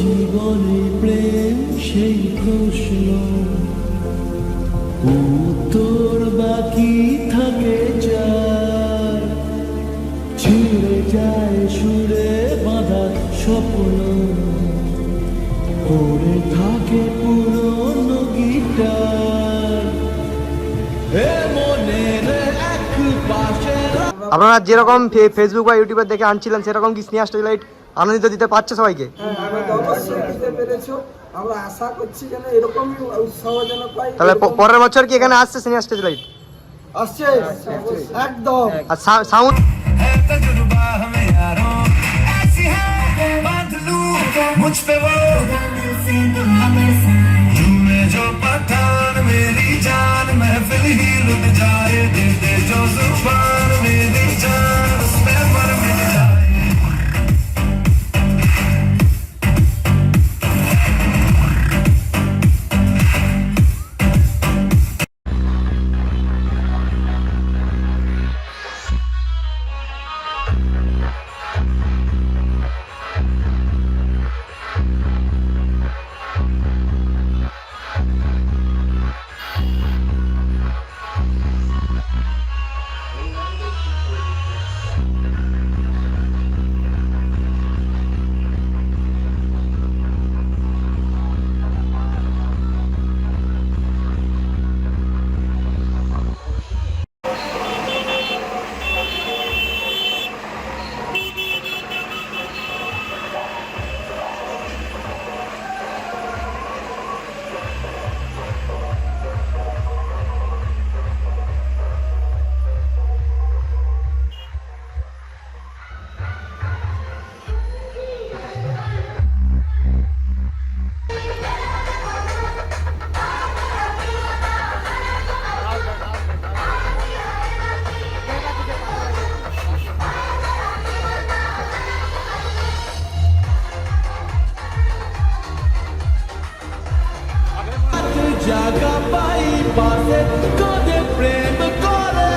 জীবনে প্রেম সেই প্রশ্ন উত্তর বাকি থাকে যায়, ছিঁড়ে যায় সুরে বাঁধা স্বপ্ন, পড়ে থাকে পুরনো গিটার এ মনের এক পাশে। আপনারা যেরকম ফেসবুক বা ইউটিউবে দেখে আনছিলেন সেরকম কি স্নেহা স্টেজ লাইট আনন্দিত দিতে পারছে সবাইকে? আমরা আশা করছি যেন এরকমই উৎসাহজনক পাই। তাহলে পরের বছর কি এখানে আসছে স্নেহা স্টেজ লাইট? আসছে একদম। আর সাউন্ড জায়গা পাই পাশে কাঁধে প্রেম করে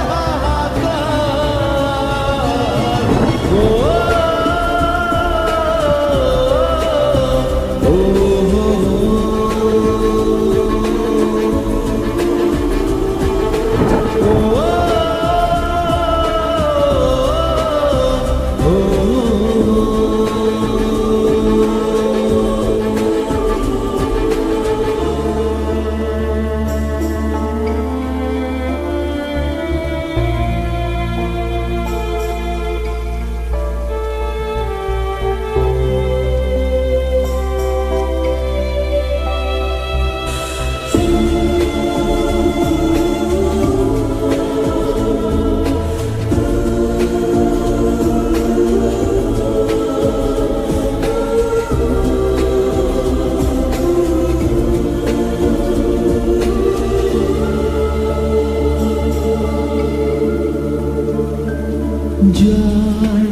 যায়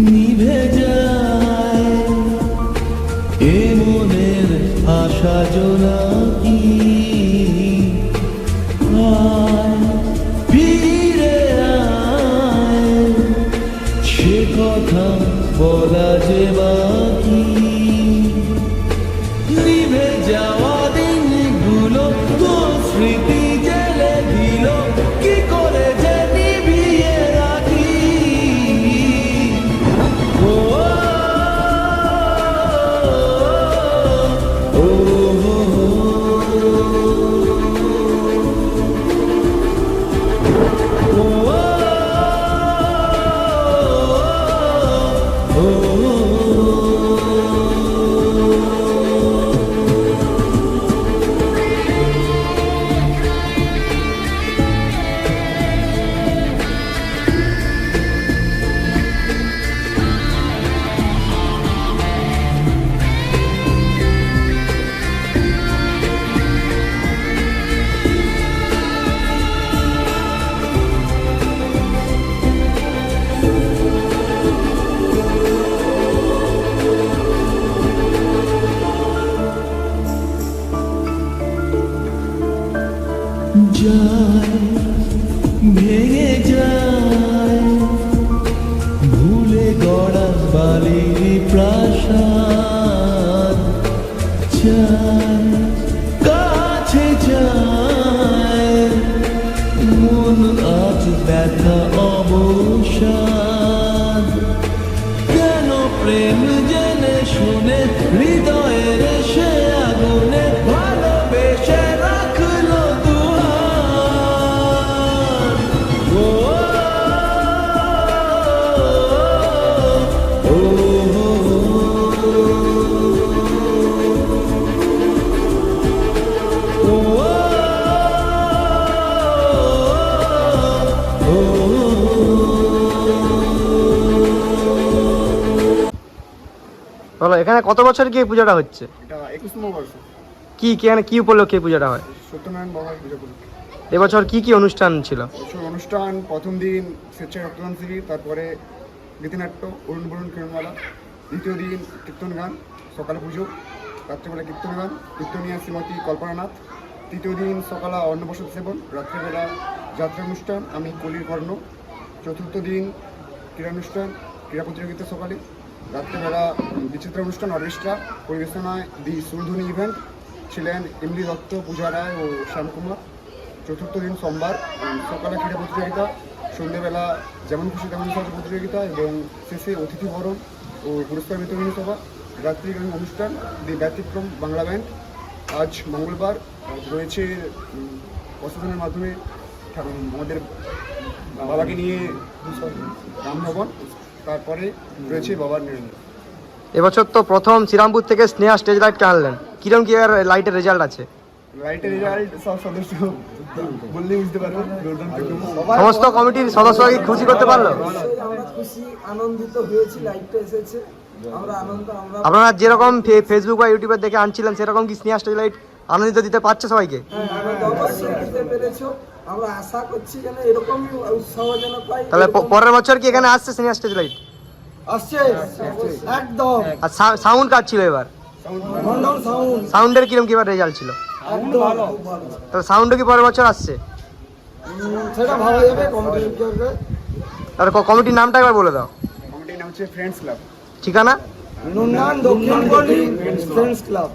নিভে যায় এ মনের আশা জোনাকি ফিরে আয় সে কথা বলা যে বাকি নিভে যাওয়া দিনগুলো তো স্মৃতি জেলে দিল কি করে যে নিভিয়ে রাখি ও স্বাদ কেন প্রেম জেনে শুনে হৃদয়ের সে আগুনে ভালোবেসে রাখলো দুহাত ও ও বলো এখানে কত বছর কি এই পূজাটা হচ্ছে? এটা 21তম বর্ষ। এখানে কি উপলক্ষে এই পূজাটা হয়? সত্যনারায়ণ বাবার পুজো করি। এবছর কি অনুষ্ঠান ছিল? বছর অনুষ্ঠান প্রথম দিন স্বেচ্ছায় রক্তদান শিবির, তারপরে গীতিনাট্য, অরুণ বরুণ কিরণমালা। দ্বিতীয় দিন কীর্তন গান, সকালে পুজো, রাত্রেবেলা কীর্তন গান, কীর্তনিয়া শ্রীমতী কল্পনানাথ। তৃতীয় দিন সকালে অন্নপ্রসাদ সেবন, রাত্রেবেলা যাত্রা অনুষ্ঠান, আমি কলির কর্ণ। চতুর্থ দিন ক্রীড়ানুষ্ঠান, ক্রীড়া প্রতিযোগিতা সকালে। রাত্রেবেলা বিচিত্র অনুষ্ঠান, অর্কেস্ট্রা পরিবেশনায় দি সুরধ্বনি ইভেন্ট, ছিলেন এমডি দত্ত, পূজা রায় ও শ্যামকুমার। চতুর্থ দিন সোমবার সকালে ক্রীড়া প্রতিযোগিতা, সন্ধ্যেবেলা যেমন খুশি তেমন সাজ প্রতিযোগিতা এবং শেষে অতিথি বরণ ও পুরস্কার বিতরণী সভা। রাত্রিকালীন অনুষ্ঠান দি ব্যতিক্রম বাংলা ব্যান্ড। আজ মঙ্গলবার রয়েছে প্রশাসনের মাধ্যমে আমাদের বাবাকে নিয়ে রামভবন, তারপরে রয়েছে বাবার নিরঞ্জন। এবছর তো প্রথম শ্রীরামপুর থেকে স্নেহা স্টেজ লাইট আনলেন, কিরম কি আর লাইটের রেজাল্ট আছে? লাইটের রেজাল্ট সব সদস্য বললেই বুঝতে পারবো, দুর্দান্ত। সমস্ত কমিটির সদস্যকে খুশি করতে পারলো? অবশ্যই আমরা খুশি আনন্দিত হয়েছি, লাইটটা এসেছে, আমরা আপনারা যেরকম ফেসবুক বা ইউটিউবে দেখে আনছিলেন সেরকম কি স্নেহা স্টেজ লাইট আনন্দিত দিতে পারছে সবাইকে? হ্যাঁ, আমরা অবশ্যই দিতে পেরেছো। আমরা আশা করছি যেন এরকমই উৎসাহজনক পাই। তাহলে পরের বছর কি এখানে আসছে স্নেহা স্টেজ লাইট? আসছে একদম, আর সাউন্ড কাজ ছিল এবার? মন্ডল সাউন্ড সাউন্ডের কিরম কি রেজাল্ট ছিল? একদম ভালো। তাহলে সাউন্ডও কি পরের বছর আসছে? সেটা ভাবা যাবে কমিটির। তাহলে কমিটির নামটা একবার বলে দাও। কমিটির নাম হচ্ছে ফ্রেন্ডস ক্লাব। ঠিকানা? নুনান দক্ষিণ গলি ফ্রেন্ডস ক্লাব।